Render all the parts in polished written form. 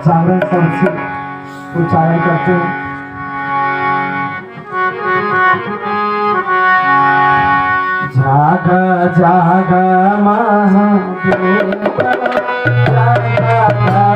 जागरण स्वर से उच्चारण करते हैं। जागा जागा महादेव, जागा जागा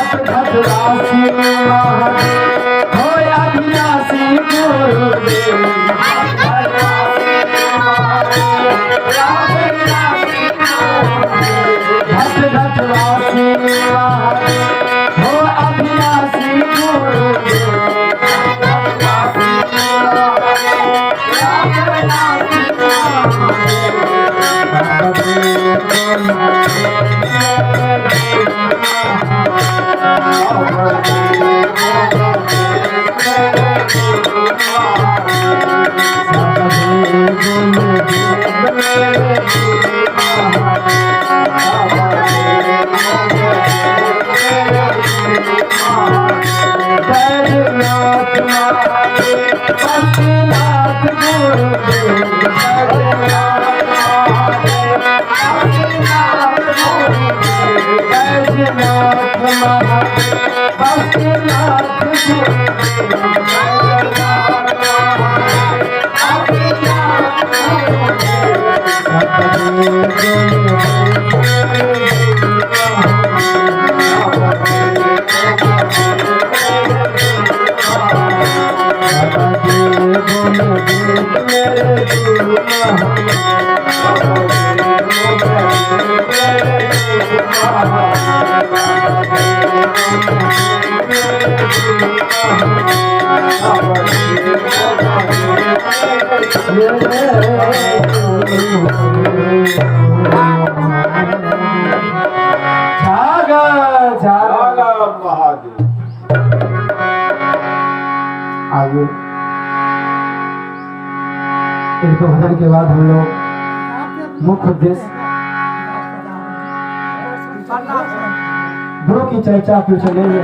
घट राशि महादेव हो अभिलाषी गुरुदेव घट राशि महादेव हो अभिलाषी आगे इनको भजन के बाद हम लोग मुख्य उद्देश्य गुरु की चर्चा पे चलेंगे।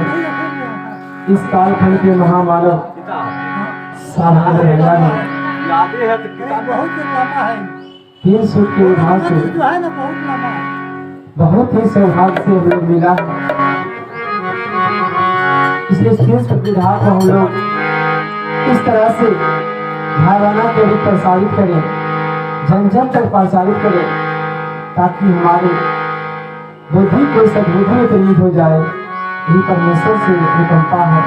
इस कालखंड के महामानव साधु रहेगा तीन सूत्र के विभाग से बहुत ही सौभाग्य से हम लोग मिला। इसलिए इस तीन सूत्र विभाग को हम लोग इस तरह से भावना को भी प्रसारित करें, जन जन तक प्रसारित करें, ताकि हमारे बुद्धि को सद्बुद्धि में तब्दील हो जाए। यही परमेश्वर से अनुकंपा है।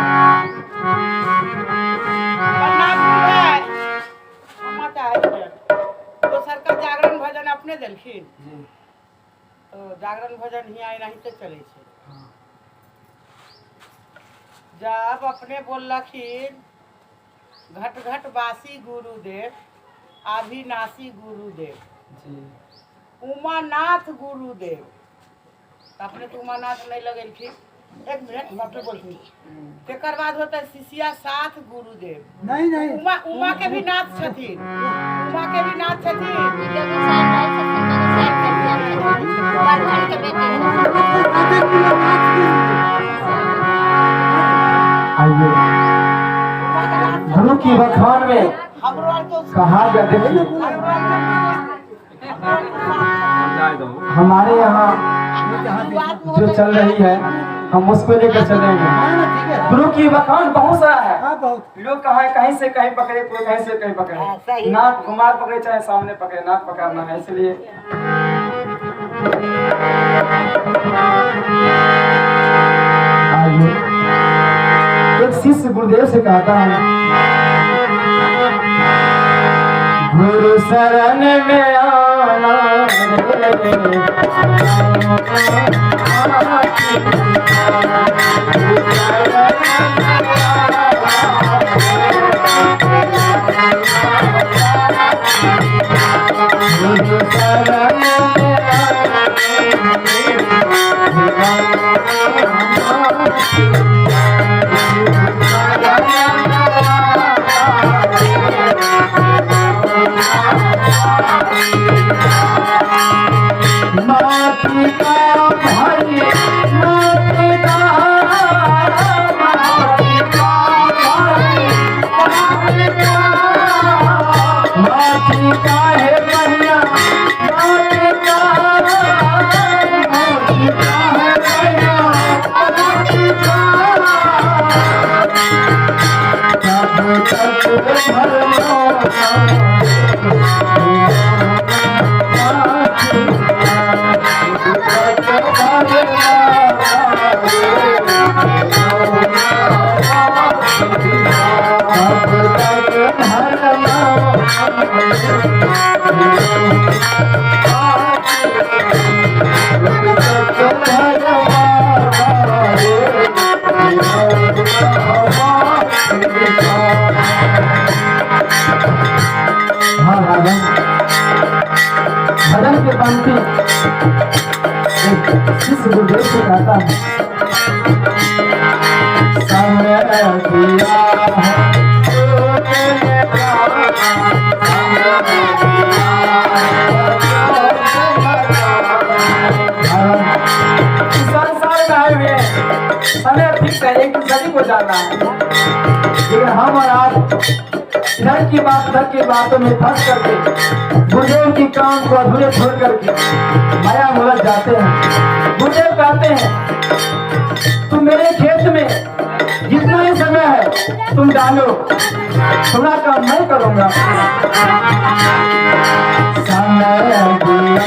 तो सरकार जागरण भजन अपने दिलखिन तो जागरण भजन ही आए नहीं तो चले जब अपने बोलखिन घट घट बासी गुरुदेव अभिनाशी गुरुदेव उमानाथ गुरुदेव अपने तो उमानाथ नहीं लगेलखिन। एक मिनट बापे बोलती तेकर बाद होता है शिष्या साथ गुरुदेव नहीं उमा के भी नाथ छथिन उमा के भी नाथ छथिन। आइए गुरु की बखान में कहा गया, देखिए हमारे यहाँ जो चल रही है हम उसको लेकर चलेंगे। गुरु की बखान बहुत सारा है। लोग कहीं से कहीं पकड़े, कोई कहीं से कहीं पकड़े, नाक घुमार पकड़े चाहे सामने पकड़े, नाक पकड़ना है। इसलिए आइए एक शिष्य गुरुदेव से कहता है, गुरु शरण में आना हाँ राजन, भजन के पंक्ति एक शिष्य गुरुदेव से कहता है, समय दिया संसार में आए हुए समय फिक्स है, एक दूसरे को जाना है, लेकिन हम और आप घर की बात घर की बातों में फंस करके गुरुदेव की काम को अधूरे छोड़ करके माया में उलझ जाते हैं। गुरुदेव कहते हैं तुम मेरे खेत में जितना ही समय है तुम डालो, थोड़ा काम मैं करूंगा। समय दिया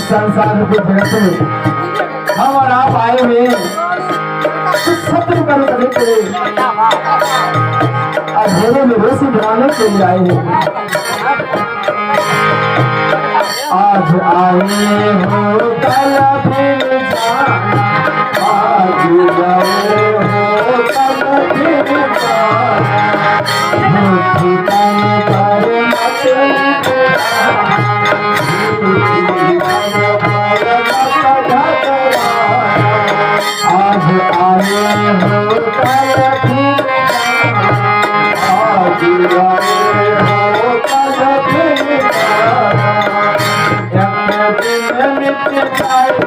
संसार के जगत में हम और आप आए हुए सत्य कर्म करने के लिए, अंधेरे में रोशनी बनाने के लिए आए हैं। आज आए हो कल फिर जाना, आज गए हो कल फिर जाना, ठिकाने पर आज आए हो कल फिर जाना, आज गए हो कल फिर जाना, एक दिन नित्य जाएगा।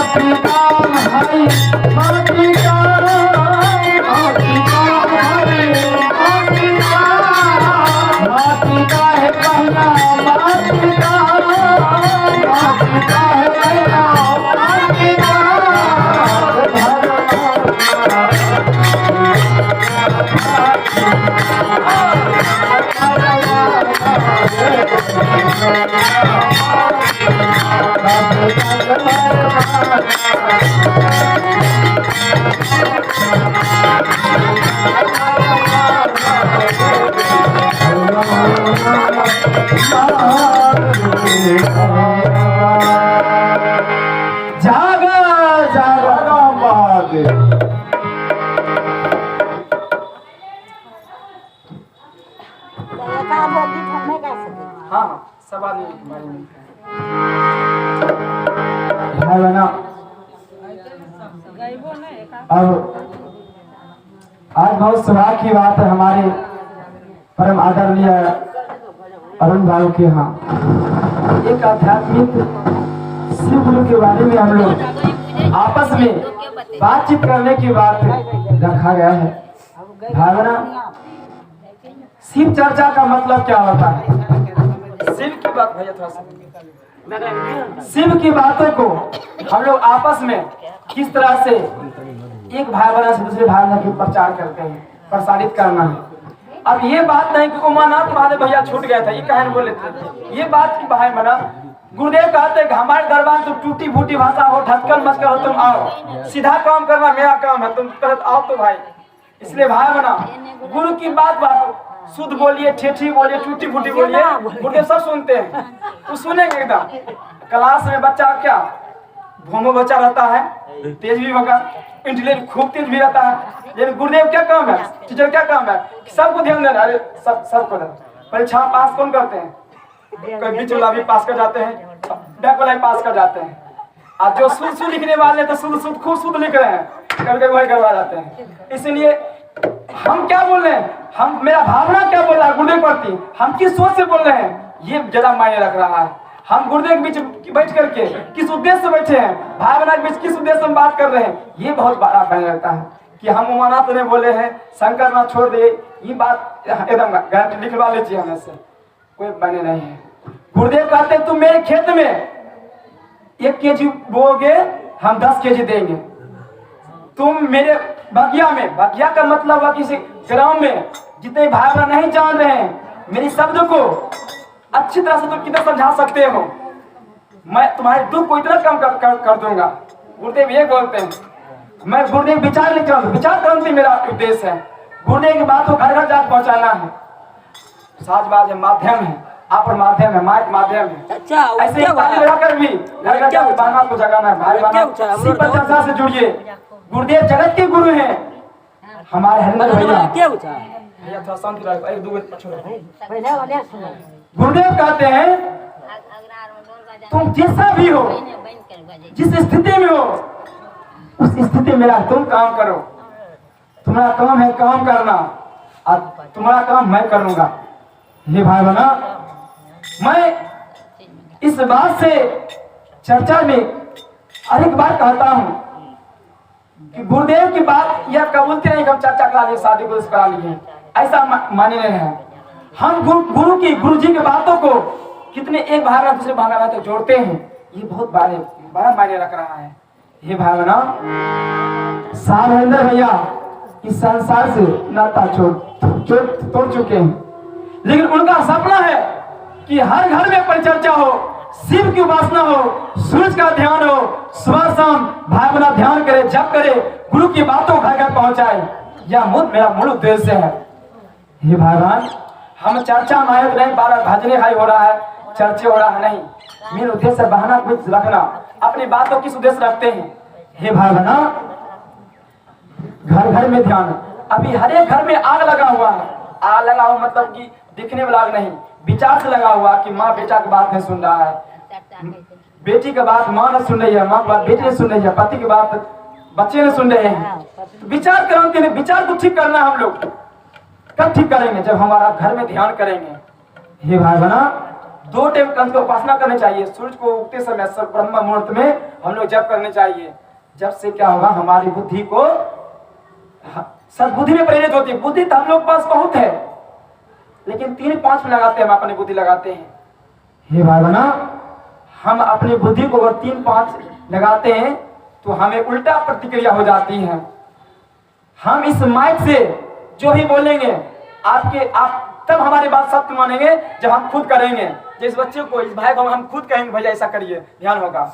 माटी का भाई माटी का भाई माटी का है पहला माटी का है पहला माटी का जागा जागा बाग हाँ सब आदमी भाई बहना अब आज बहुत सौभाग्य की बात है हमारे परम आदरणीय अरुण भाई के यहाँ एक आध्यात्मिक शिव गुरु के बारे में हम लोग आपस में बातचीत करने की बात रखा गया है। भावना शिव चर्चा का मतलब क्या होता है? शिव की बात भैया थोड़ा सा शिव की बातों को हम लोग आपस में किस तरह से एक भाई बहन से दूसरे भाई बहन के प्रचार करते हैं, प्रसारित करना है। अब ये बात नहीं कि उमानाथ महादेव भैया छूट गए थे, ये कहने बोले थे, ये बात की भाई बना गुरुदेव कहते हैं कि हमारे दरबार तुम टूटी फूटी भाषा हो, ढक्कन मचकर हो, तुम आओ, सीधा काम करना मेरा काम है, तुम कहते आओ तो भाई। इसलिए भाई बना गुरु की बात शुद्ध बोलिए, ठेठी बोलिए, टूटी फूटी बोलिए, गुरुदेव सब सुनते हैं, तो सुनेंगे एकदम। क्लास में बच्चा क्या भोमो बच्चा रहता है, तेज भी होगा, इंटेलिजेंट खूब तेज भी रहता है, लेकिन गुरुदेव क्या काम है, टीचर क्या काम है, सबको ध्यान देना। अरे सबको परीक्षा पास कौन करते हैं? कोई बीच वाला भी पास कर जाते हैं, बैक वाला भी पास कर जाते हैं, और जो शुद्ध लिखने वाले तो शुद्ध खूब शुद्ध लिख रहे हैं, करके वही करवा जाते हैं। इसलिए हम क्या बोल रहे हैं, हम मेरा भावना क्या बोल रहा है गुरुदेव प्रति, हम किस सोच से बोल रहे हैं, ये ज्यादा मायने रख रहा है। हम गुरुदेव के बीच बैठ करके किस उद्देश्य से बैठे हैं, भाई बहन के बीच किस उद्देश्य से हम बात कर रहे हैं, ये बहुत बड़ा मायने रखता है। कि हम उमानाथ ने बोले हैं शंकर ना छोड़ दे, ये बात एकदम गारंटी लिखवा लीजिए हमें से, कोई मायने नहीं है। गुरुदेव कहते तुम मेरे खेत में 1 केजी बोओगे, हम 10 केजी देंगे। तुम मेरे बगिया में, बगिया का मतलब है किसी ग्राम में जितने भाई बहन नहीं जान रहे हैं, मेरी शब्द को अच्छी तरह से तुम कितना समझा सकते हो, मैं तुम्हारे दुख को इतना कम कर दूंगा। गुरुदेव ये बोलते हैं, मैं गुरुदेव विचार लिख रहा हूँ, विचार क्रांति मेरा उद्देश्य है। गुरुदेव की बात को घर घर जाकर पहुंचाना है। साजबाज है, माध्यम है, आप और माध्यम है, माइक माध्यम है। ऐसे ही लगाकर भी घर घर जाकर बहना को जगाना है। भाई बहना शिव पर चर्चा से जुड़िए। गुरुदेव जगत के गुरु हैं हमारे हरिंदर भैया। भैया थोड़ा शांति रहो, एक दो गुरुदेव कहते हैं तुम जैसा भी हो, जिस स्थिति में हो, उस स्थिति में तुम काम करो। तुम्हारा काम है काम करना, और तुम्हारा काम मैं करूंगा। ये भाई बना, मैं इस बात से चर्चा में अनेक बार कहता हूं कि गुरुदेव की बात यह कबूलती नहीं कि हम चर्चा करा लिए, शादी को करा लिए, ऐसा माने नहीं है। हम गुरु जी की बातों को कितने एक भावना दूसरे भावना तक जोड़ते हैं, ये बहुत बड़ा मायने रख रहा है। ये भावना सामरिंदर भैया इस संसार से नाता तोड़ चुके हैं, लेकिन उनका सपना है कि हर घर में परिचर्चा हो, शिव की उपासना हो, सूरज का ध्यान हो, सुबह शाम भाई बहना ध्यान करे, जप करे, गुरु की बातों घर घर पहुंचाए। यह मेरा मूल उद्देश्य है। ये भाई बहन, हम चर्चा मायक नहीं, बारह भजने हाई हो रहा है, चर्चे हो रहा है नहीं। मेरा उद्देश्य बहना कुछ रखना, अपनी बातों किस उद्देश्य रखते हैं। हे भाई बहना, घर घर में ध्यान। अभी हर एक घर में आग लगा हुआ है। आग लगा हुआ मतलब कि दिखने वाला आग नहीं, विचार से लगा हुआ कि माँ बेटा की बात नहीं सुन रहा है, बेटी की बात माँ ने सुन रही है, माँ की बात बेटी ने सुन रही है, पति की बात बच्चे ने सुन रहे हैं। विचार क्रांति में विचार को ठीक करना हम लोग कब ठीक करेंगे, जब हमारा घर में ध्यान करेंगे। हे भाई बहना, 2 टाइम कंस को उपासना करनी चाहिए। सूरज को उगते समय सब ब्रह्म मुहूर्त में हम लोग जप करने चाहिए। जब से क्या होगा, हमारी बुद्धि को सद्बुद्धि में परिणत होती है। बुद्धि तो हम लोग पास बहुत है, लेकिन 3-5 में लगाते हैं, हम अपनी बुद्धि लगाते हैं। हे भाई बहना, हम अपनी बुद्धि को अगर 3-5 लगाते हैं तो हमें उल्टा प्रतिक्रिया हो जाती है। हम इस माइक से जो भी बोलेंगे आप तब हमारी बात सत्य मानेंगे जब हम खुद करेंगे। जिस बच्चे को, इस भाई को हम खुद कहेंगे भैया ऐसा करिए, ध्यान होगा।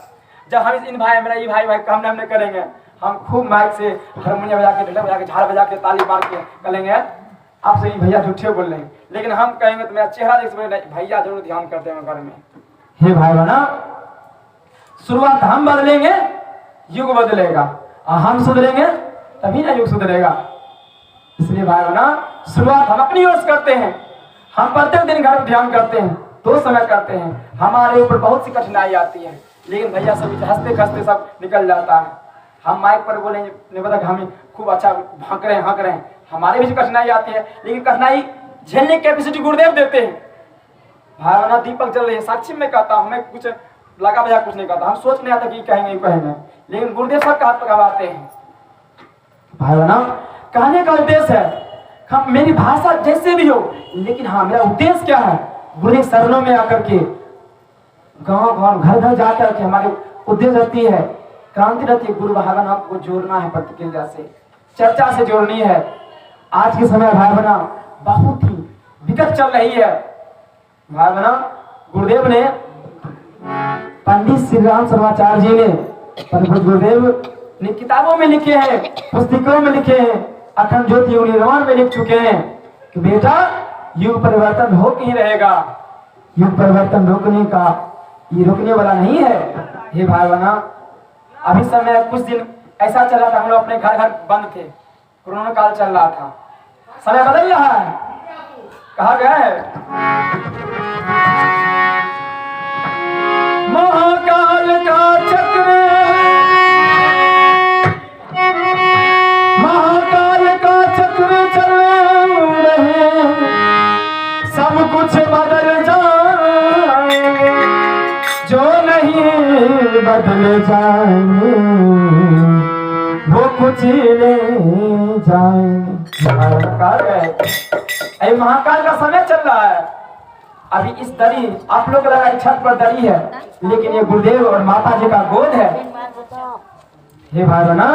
जब हम इन भाई मेरा ये भाई काम हमने करेंगे, हम खूब माइक से हारमोनियम बजा के, ढोलक बजा के, झाड़ बजा के, ताली मार के करेंगे आपसे ये भैया झूठे बोल रहे हैं। लेकिन हम कहेंगे तो मेरा चेहरा देख सकते भैया जरूर ध्यान करते हैं घर में। हे भाई बहना, शुरुआत हम बदलेंगे, युग बदलेगा, और हम सुधरेंगे तभी ना युग सुधरेगा। इसलिए भाई बहना, शुरुआत हम अपनी ओर से करते हैं। हम प्रत्येक दिन घर ध्यान करते हैं, 2 समय करते हैं। हमारे ऊपर बहुत सी कठिनाई आती है, लेकिन भैया सब हंसते खसते सब निकल जाता है। हम माइक पर बोलेंगे, नहीं पता हम खूब अच्छा हंक रहे हैं, हमारे भी कठिनाई आती है, लेकिन कठिनाई झेलने की कैपेसिटी गुरुदेव देते हैं। भाई बहना, दीपक जल रही है, साक्षी में कहता हूँ, हमें कुछ लगा बजा कुछ नहीं कहता, हम सोच नहीं आता कि कहेंगे, लेकिन गुरुदेव सब हाथ पकड़ाते हैं। भाई बहना, कहने का उद्देश्य है, हम मेरी भाषा जैसे भी हो, लेकिन हाँ मेरा उद्देश्य क्या है, गुरु शरणों में आकर के, गांव घर घर जाकर के हमारी उद्देश्य रहती है, क्रांति रहती है। गुरु भाई बहना को जोड़ना है, प्रतिक्रिया से, चर्चा से जोड़नी है। आज के समय भाई बहना बहुत ही विकट चल रही है। भाई बहना, गुरुदेव ने, पंडित श्री राम शर्माचार्य जी ने, गुरुदेव ने किताबों में लिखे हैं, पुस्तकों में लिखे हैं, अखंड ज्योति निर्माण में लिख चुके हैं कि बेटा युग परिवर्तन हो के ही रहेगा। युग परिवर्तन रोकने का ये रुकने वाला नहीं है। हे भाई बहना, अभी समय कुछ दिन ऐसा चला था, हम लोग अपने घर बंद थे, कोरोना काल चल रहा था, समय बदल रहा है। कहा गया है, महाकाल का चक्र, महाकाल का चक्र चल रहे, सब कुछ बदल जाएंगे, जो नहीं बदल जाएंगे वो कुछ ले जाएंगे। महाकाल का समय चल रहा है। अभी इस दरी, आप लोग लगा छत पर दरी है, लेकिन ये गुरुदेव और माता जी का गोद है। हे भाई बहना,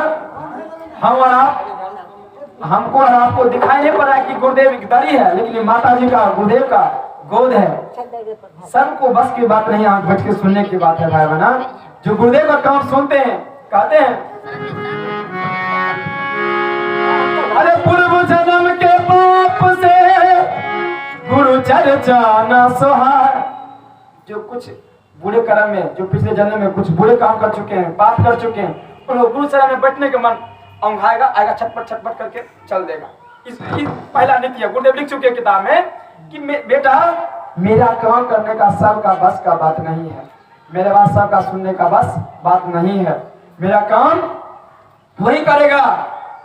हम और आप, हमको और आपको दिखाई नहीं पड़ रहा है कि गुरुदेव की दरी है, लेकिन ये माता जी का, गुरुदेव का गोद है। सबको बस की बात नहीं, आंख बैठ के सुनने की बात है भाई बहना। जो गुरुदेव का काम सुनते हैं, कहते हैं, अरे पूर्व जन्म के पाप से गुरु चर्चा न सुहाए। जो कुछ बुरे कर्म में, जो पिछले जन्म में कुछ बुरे काम कर चुके हैं, पाप कर चुके हैं, उन गुरु चरण में बैठने के मन औंघाएगा, आएगा छटपट करके चल देगा। इस पहला नीति है, गुरुदेव लिख चुके हैं किताब में कि बेटा मेरा काम करने का सबका बस का बात नहीं है, मेरे बात सबका सुनने का बस बात नहीं है। मेरा काम वही करेगा,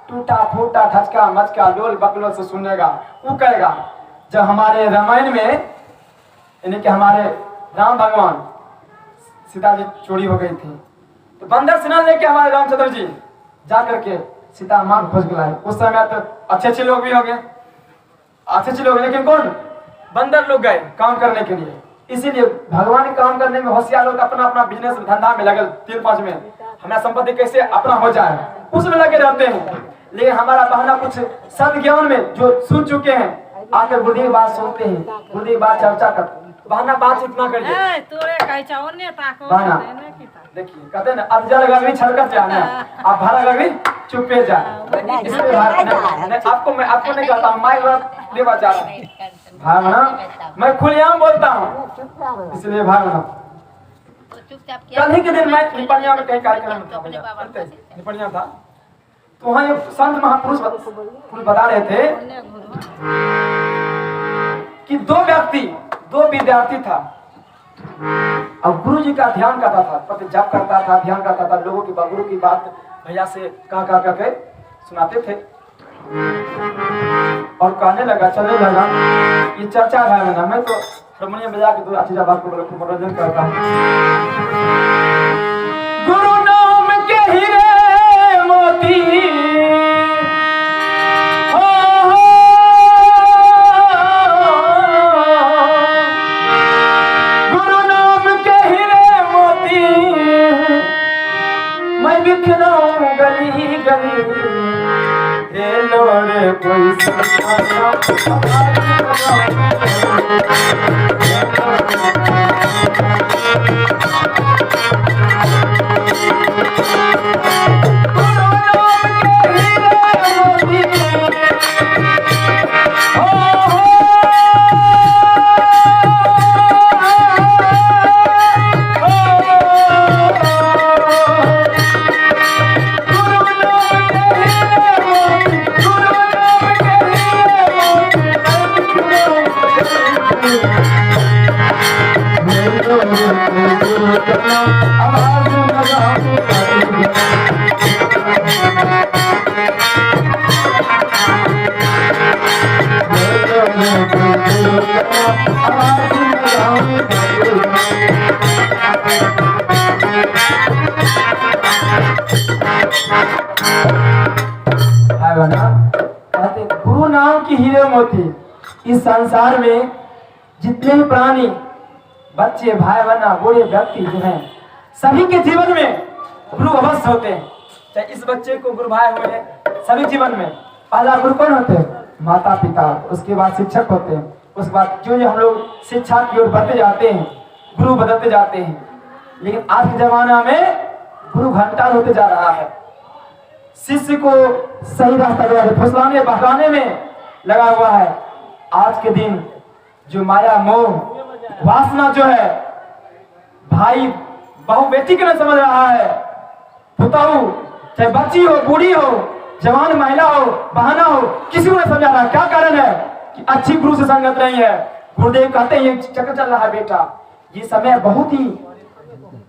टूटा फूटा ठचका मचका लोल बकलोल से सुनेगा, वो करेगा। जब हमारे रामायण में, यानी कि हमारे राम भगवान, सीता जी चोरी हो गई थी, तो बंदर सेना लेके हमारे रामचंद्र जी जा करके सीता मां खोज के लाए। उस समय तो अच्छे लोग भी हो गए, अच्छे लोग, लेकिन कौन, बंदर लोग गए काम करने के लिए। इसीलिए भगवान के काम करने में होशियार लोग अपना अपना बिजनेस धंधा में लगे, 3-5 में हमारा संपत्ति कैसे अपना हो जाए उसमें लगे रहते हैं। लेकिन हमारा बहाना कुछ सद ज्ञान में जो सुन चुके हैं, आकर गुरुदेव बात सुनते हैं, गुरुदेव बात चर्चा करते हैं, बहाना बात इतना करिए बहाना। देखिए कहते हैं ना, अब जल गगरी छलकत जाना, आप भरा गगरी चुपे जा। इसलिए आपको नहीं कहता हूँ, माइक देवा जा रहा है भाई बहना, मैं खुलेआम बोलता हूँ। इसलिए भाई बहना, कल ही के दिन मैं निपनिया में कहीं कार्यक्रम था, निपनिया था, तो वहाँ एक संत महापुरुष बता रहे थे कि दो विद्यार्थी था। अब गुरु जी का ध्यान करता था, पति जप करता था, ध्यान करता था, लोगों की गुरु की बात भैया से कह के सुनाते थे, और कहने लगा, चलने लगा, ये चर्चा है ना, मैं तो हारमोनियम बजा के 2 अच्छी बात को मनोरंजन करता हूँ। गुरु नाम के हीरे मोती गुरु नाम के हीरे मोती मैं बिखराऊं गली गली रे कोई गुरु नाम की हीरे मोती। इस संसार में जितने भी प्राणी, बच्चे, भाई बहना, बूढ़े व्यक्ति जो हैं, सभी के जीवन में गुरु अवश्य होते हैं। चाहे इस बच्चे को गुरु भाई हुए, सभी जीवन में पहला गुरु कौन होते हैं? माता पिता, उसके बाद शिक्षक होते हैं, उसके बाद जो हम लोग शिक्षा की ओर बढ़ते जाते हैं, गुरु बदलते जाते हैं। लेकिन आज के जमाना में गुरु घंटा होते जा रहा है। शिष्य को सही रास्ता फुसलाने बहकाने में लगा हुआ है। आज के दिन जो माया मोह वासना जो है, भाई बहु बेटी के न समझ रहा है, पुताऊ चाहे बच्ची हो, बूढ़ी हो, जवान महिला हो, बहाना हो, किसी को नहीं समझा रहा। क्या कारण है कि अच्छी गुरु से संगत नहीं है। गुरुदेव कहते हैं ये चक्कर चल रहा है बेटा, ये समय बहुत ही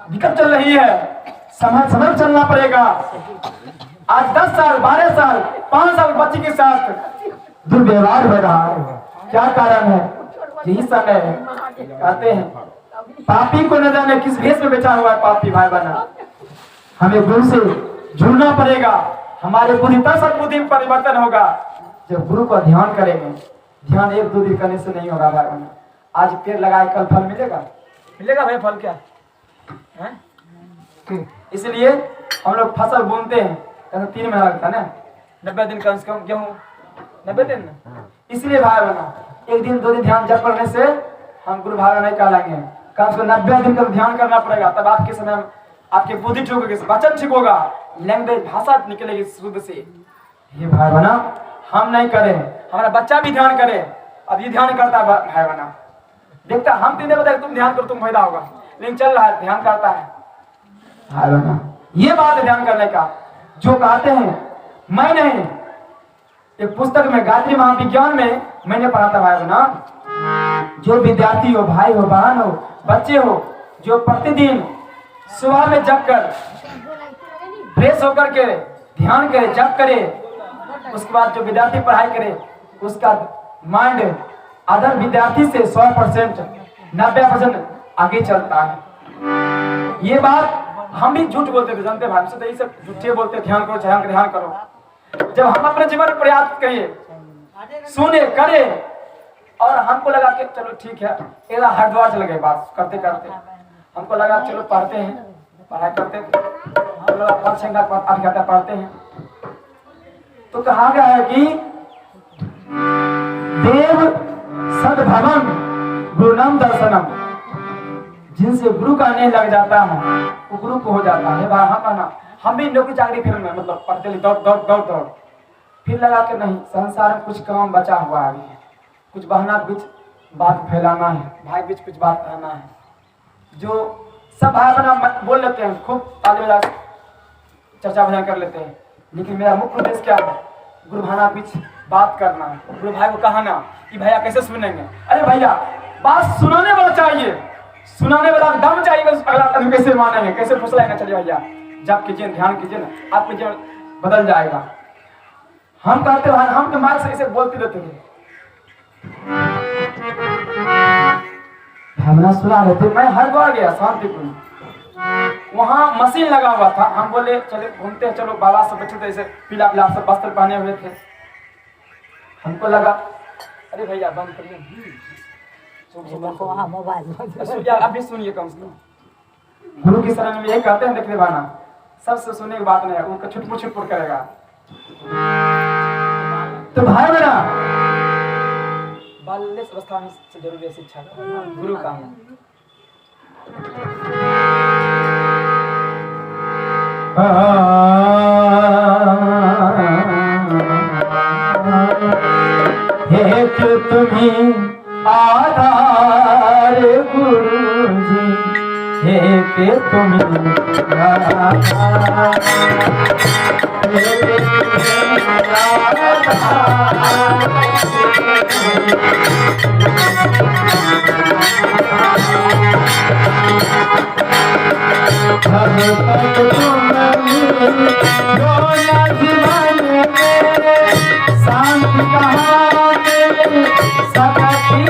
विकट चल रही है, समझ चलना पड़ेगा। आज 10 साल, 12 साल, 5 साल बच्ची के साथ दुर्व्यवहार हो रहा है। क्या कारण है? यही समय है। कहते हैं पापी को न जाने किस भेष में बेचा हुआ है पापी भाई बना। हमें गुरु से जुड़ना पड़ेगा। हमारे बुद्धि तब सद्बुद्धि में परिवर्तन होगा जब गुरु का ध्यान करेंगे। ध्यान 1-2 दिन करने से नहीं होगा भाई बना। आज पेड़ लगाए कल फल मिलेगा? मिलेगा भाई फल क्या है? इसलिए हम लोग फसल बोनते हैं, 3 महीना लगता है ना, 90 दिन कम से कम गेहूँ 90 दिन ना। इसलिए भाई बना 1 दिन 2 दिन ध्यान जप करने से हम गुरु भागा नहीं कहलाएंगे। कम से कम 90 दिन का ध्यान करना पड़ेगा। तब आपके समय आपकी बुद्धि ठीक होगी, वचन ठीक होगा, लैंग्वेज भाषा निकलेगी शुद्ध से। ये भाई बना हम नहीं करें, हमारा बच्चा भी ध्यान करे। अब ये ध्यान करता है भाई बना, देखता हम 3 दिन बताए तुम ध्यान करो तुम फायदा होगा, लेकिन चल रहा है ध्यान करता है भाई बना। ये बात है ध्यान करने का। जो कहते हैं मैं नहीं, एक पुस्तक में गायत्री महाविज्ञान में मैंने पढ़ा था भाई बना, जो विद्यार्थी हो, भाई हो, बहन हो, बच्चे हो, जो प्रतिदिन सुबह में जग कर फ्रेश होकर के ध्यान करे, जप करे, उसके बाद जो विद्यार्थी पढ़ाई करे, उसका माइंड अदर विद्यार्थी से 100%, 90% आगे चलता है। ये बात हम भी झूठ बोलते थे, जानते भाई, तो ये सब झूठे बोलते, ध्यान करो, ध्यान करो। जब हम अपने जीवन में प्रयास करिए, सुने, करे, और हमको लगा कि चलो ठीक है, एक हरिद्वार चले गए बात करते करते, हमको लगा चलो पढ़ते हैं, पढ़ाई करते हम लोग 8 घंटा पढ़ते हैं। तो कहा गया है कि देव सद्भवन गुरुनाम दर्शनम, जिनसे गुरु का नेह लग जाता है वो गुरु को हो जाता है। हम भी नौकरी चाकरी फिर में मतलब पढ़ते दौड़ फिर लगा के नहीं, संसार में कुछ काम बचा हुआ है, कुछ बहना बीच बात फैलाना है, भाई बीच कुछ बात कहना है। जो सब भाई बहना बोल लेते हैं, खूब ताली बजा चर्चा भजन कर लेते हैं, लेकिन मेरा मुख्य उद्देश्य क्या है? गुरु भाना बीच बात करना है, गुरु भाई को कहना कि भैया कैसे सुनेंगे। अरे भैया बात सुनाने वाला चाहिए, सुनाने वाला दम चाहिए, अगला आदमी कैसे मानेंगे, कैसे फुसलाएंगे। चलिए भैया जब कीजिए, ध्यान कीजिए ना, आपके जीवन बदल जाएगा। हम कहते हैं, हम तो मार्ग से ऐसे बोलते रहते थे, भावना सुना रहे थे। मैं हरिद्वार गया शांतिपुर, वहाँ मशीन लगा हुआ था। हम बोले चले घूमते हैं, चलो बाबा सब बैठे थे ऐसे पीला पीला सब वस्त्र पहने हुए थे। हमको लगा अरे भैया बंद करिए, आप भी सुनिए कम से कम। गुरु की शरण में यही कहते हैं, देखने भाना सबसे सुनने की बात नहीं है, उनका छुटपुट छुटपुट करेगा। तो भाई बना बाल्य अवस्था में जरूरी है शिक्षा गुरु का। एक तुम्हें आधार गुरुजी, एक तुम्हें शांति कहाँ सकती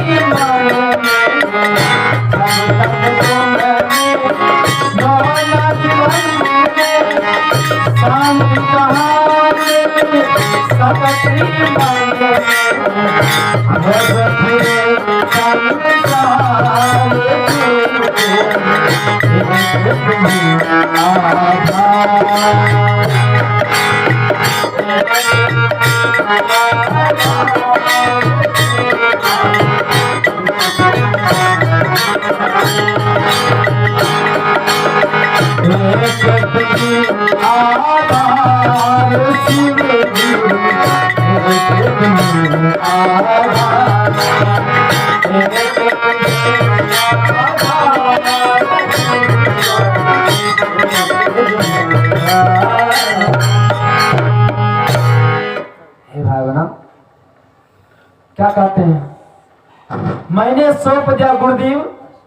शांति कहाँ सकती क्या कहते हैं, मैंने सौंप दिया गुरुदेव,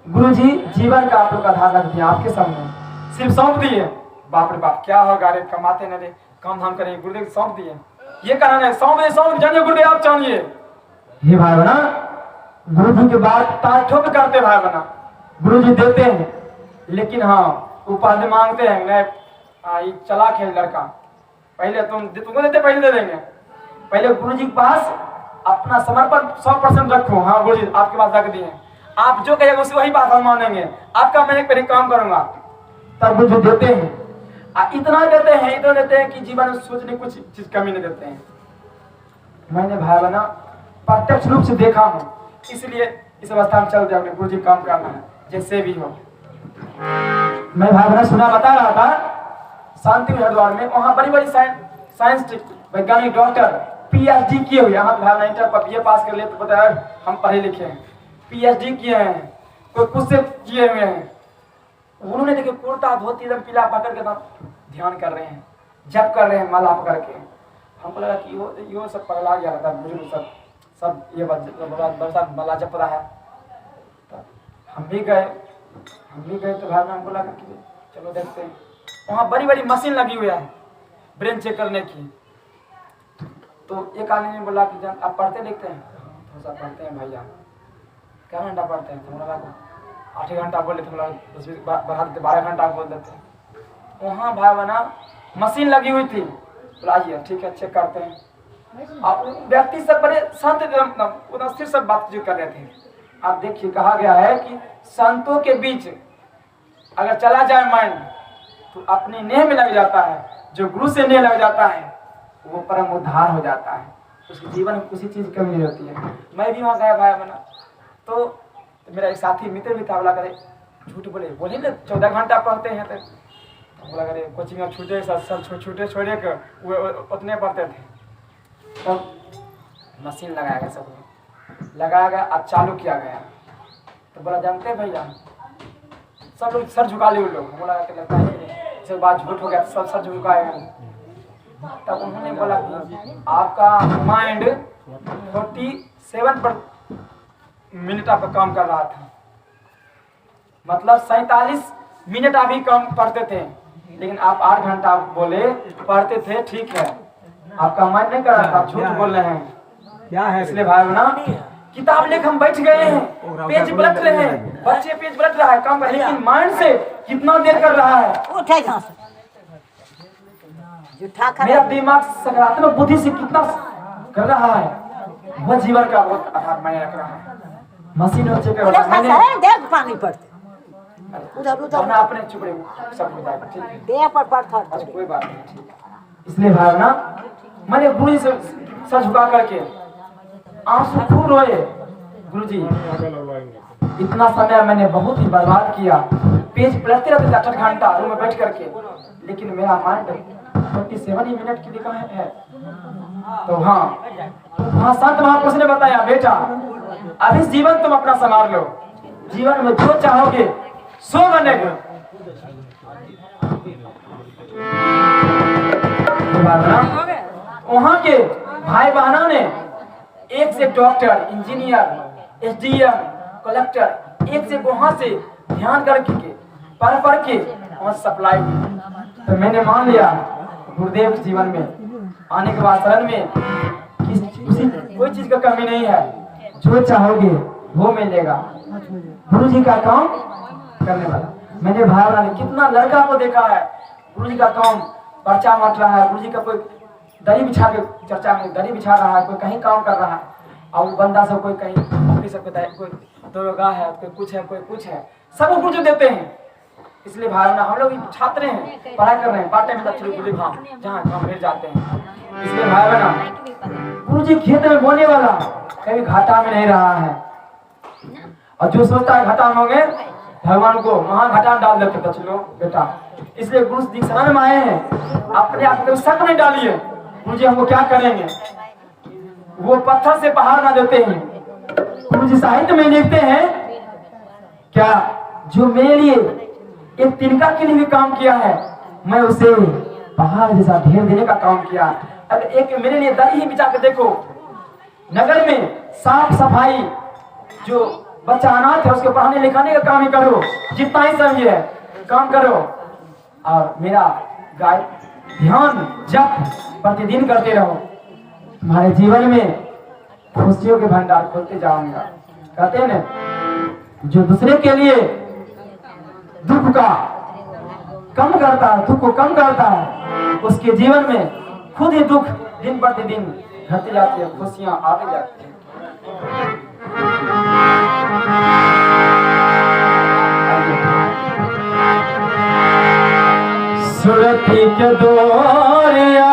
गुरुजी जीवन का आप लोग आधार रख दिया आपके सामने, सिर्फ सौंप दिए। बाप रे बाप क्या होगा रे, कमाते न रे, काम धाम करेंगे, गुरुदेव सौंप दिए। ये कहना है सौंप जानिए गुरुदेव आप जानिए। ये भाई बना गुरु जी के बाद तार ठोक करते भाई बना, गुरु जी देते हैं, लेकिन हाँ उपाधि मांगते हैं। मैं चलाक है लड़का, पहले तुमको देते पहले दे देंगे। पहले गुरु जी के पास अपना समर्पण 100% रखो। हाँ गुरु जी आपके पास रख दिए, आप जो कहेगा उसी वही बात हम मानेंगे, आपका मैं पहले काम करूंगा। तब गुरु जी देते हैं, इतना देते हैं कि जीवन में सोचने कुछ चीज कमी नहीं देते हैं। मैंने भाई बना प्रत्यक्ष रूप से देखा हूँ, इसलिए इस अवस्था में चल जाओगे। गुरु जी काम करना है जैसे भी हो। मैं भाई बना सुना बता रहा था शांति हरिद्वार में, वहाँ बड़ी बड़ी साइंस वैज्ञानिक डॉक्टर पीएचडी किए हुए, यहाँ तो इंटर पर बीए पास कर लिए तो पता है हम पढ़े लिखे हैं, पीएचडी किए हैं, कोई कुछ से किए हुए हैं। उन्होंने देखिए कुर्ता धोती एकदम पीला पकड़ के ध्यान कर रहे हैं, जप कर रहे हैं माला पकड़ के। हमको लगा कि यो सब पगला गया था, बुजुर्ग सब ये बरसात माला जप रहा है। तो हम भी गए तो भाई हमको लगा कि चलो देखते हैं। वहाँ बड़ी बड़ी मशीन लगी हुई है ब्रेन चेक करने की। तो एक आदमी ने बोला कि जब आप पढ़ते लिखते हैं, थोड़ा सा पढ़ते हैं भैया। क्या घंटा पढ़ते हैं? तो बोला 8 घंटा बोले, तो 10 बढ़ा देते 12 घंटा बोल देते। वहाँ भाई बना मशीन लगी हुई थी, बोला आइए ठीक है चेक करते हैं। आप व्यक्ति सब बड़े शांत उधर स्थिर सब बातचीत कर रहे थे। आप देखिए कहा गया है कि संतों के बीच अगर चला जाए माइंड तो अपने नेह में लग जाता है, जो गुरु से नेह लग जाता है वो परम उद्धार हो जाता है, उसके जीवन में किसी चीज की कमी नहीं होती है। मैं भी वहाँ गया भाई बना, तो मेरा एक साथी मित्र भी था, बोला करे झूठ बोले ना 14 घंटा पढ़ते हैं, तो बोला करे कोचिंग में छूटे छोड़े के वो उतने पढ़ते थे। तब मशीन लगाया गया, सब लगाया गया और चालू किया गया। तो बोला जानते हैं भैया, सब लोग सर झुका लिए लोग। बोला लगता है जब बात झूठ हो गया सब सर झुकाएगा। तब उन्होंने बोला आपका माइंड 47 मिनट आपका काम कर रहा था, मतलब 47 मिनट अभी कम पढ़ते थे, लेकिन आप 8 घंटा बोले पढ़ते थे। ठीक है, आपका माइंड नहीं कर रहा था, झूठ बोल रहे हैं। क्या है इसलिए भाई बना किताब लेकर हम बैठ गए हैं, पेज पलट रहे हैं, बच्चे पेज पलट रहा है काम कर, लेकिन माइंड से कितना देर कर रहा है। उठे यहाँ से जूठा खा मेरा दिमाग सकारात्मक बुद्धि से कितना कर रहा है, वह जीवन का बहुत आधार मायने रख रहा है। मशीन चेक कर रहा है, मैंने देख पानी पड़ते उधर उधर ना अपने चुप रहे सब हो जाएगा, ठीक है, देह पर पत्थर अच्छा कोई बात नहीं, ठीक है। इसलिए भाई ना मैंने गुरु जी से सर झुका करके आंसू खूब रोए। गुरु जी इतना समय मैंने बहुत ही बर्बाद किया, पेज पलटते रहते 8 घंटा रूम में बैठ करके, लेकिन मेरा माइंड 47 ही मिनट की लिखा है। तो हाँ संत महापुरुष ने बताया, बेटा अभी जीवन तुम अपना संभाल लो, जीवन में जो चाहोगे सो बनेगा। वहाँ के भाई बहनों ने एक से डॉक्टर, इंजीनियर, एसडीएम, कलेक्टर, एक से वहाँ से ध्यान करके पढ़ के वहाँ सप्लाई की। तो मैंने मान लिया गुरुदेव जीवन में आने के बाद शरण में कोई चीज का कमी नहीं है, जो चाहोगे वो मिलेगा। गुरु जी का काम करने वाला। मैंने भाई बहन कितना लड़का को देखा है, गुरु जी का काम पर्चा मट रहा है, गुरु जी का कोई दरी बिछा के चर्चा में दरी बिछा रहा है, कोई कहीं काम कर रहा है, और बंदा सब कोई कहीं ऑफिसर कोई दरोगा है, कोई कुछ है, कोई कुछ है, सबको गुरु जी देते हैं। इसलिए भाई बहन हम लोग छात्र हैं, पढ़ाई कर रहे हैं, पार्ट टाइम गुरु धाम जहाँ काम मिल जाते हैं। इसलिए भाई बहन गुरु जी खेत में बोने वाला कभी घाटा में नहीं रहा है, और जो सोचता है घाटा में होंगे भगवान को वहां घाटा में डाल देते हैं। चलो बेटा, इसलिए गुरु जी शरण में आए हैं, अपने आप को शक नहीं डालिए गुरु जी हमको क्या करेंगे, वो पत्थर से पहाड़ ना देते हैं। गुरु जी साहित्य में लिखते हैं क्या, जो मेरे लिए एक तिनका के लिए भी काम किया है, मैं उसे पहाड़ जैसा ढेर देने का काम किया। अगर एक मेरे लिए दरी ही बिछा के देखो, नगर में साफ सफाई, जो बच्चा अनाथ है उसके पढ़ाने लिखाने का काम ही करो, जितना ही समझे है काम करो, और मेरा गाय ध्यान जप प्रतिदिन करते रहो, तुम्हारे जीवन में खुशियों के भंडार खोलते जाऊंगा। कहते हैं ना, जो दूसरे के लिए दुख का कम करता है, दुख को कम करता है, उसके जीवन में खुद ही दुख दिन प्रतिदिन घटती जाती है, खुशियां आती जाती है। सुरती के दोरिया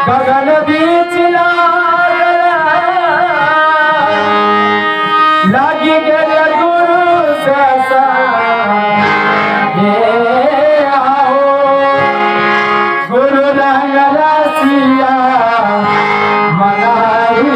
गगन बीच लागी गए गुरु से आओ, गुरु रंग रसिया मनाई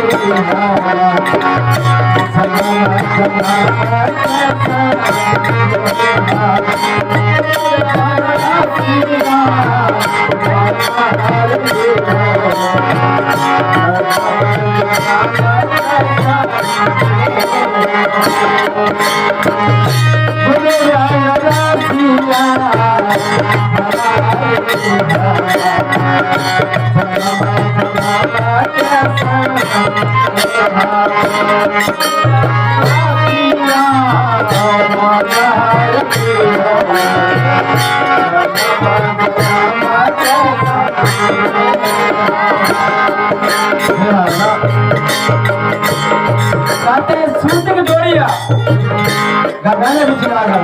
गाने भी चला गया,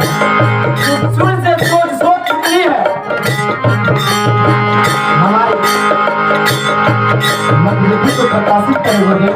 सुर से सोच मिली है हमारी मधुलिपि को प्रकाशित करेंगे।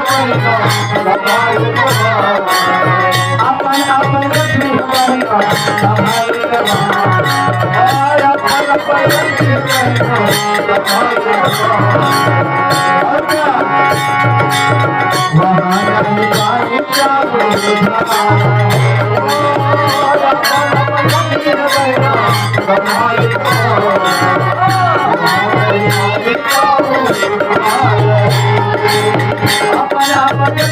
अपन अपन अपन लक्ष्मी बहना संभाल के और अपन अपन लक्ष्मी बहना संभाल के और क्या वहाँ नहीं पाई क्या बुझा और अपन अपन लक्ष्मी बहना संभाल के अपना अपने